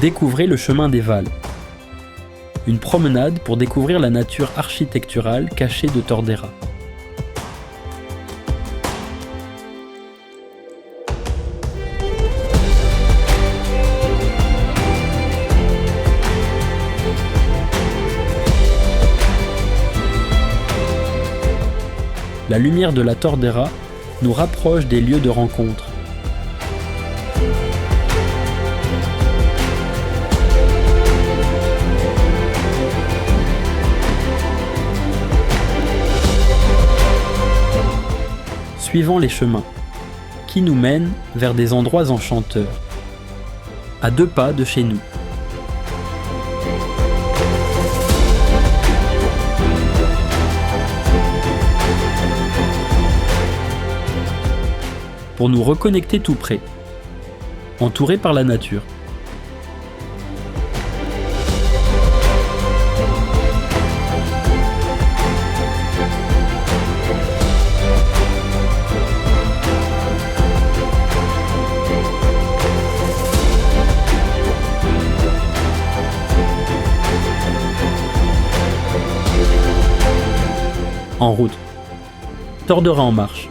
Découvrez le chemin des Valles. Une promenade pour découvrir la nature architecturale cachée de Tordera. La lumière de la Tordera nous rapproche des lieux de rencontre. Suivant les chemins, qui nous mènent vers des endroits enchanteurs, à 2 pas de chez nous. Pour nous reconnecter tout près, entourés par la nature. En route. Tordera en marche.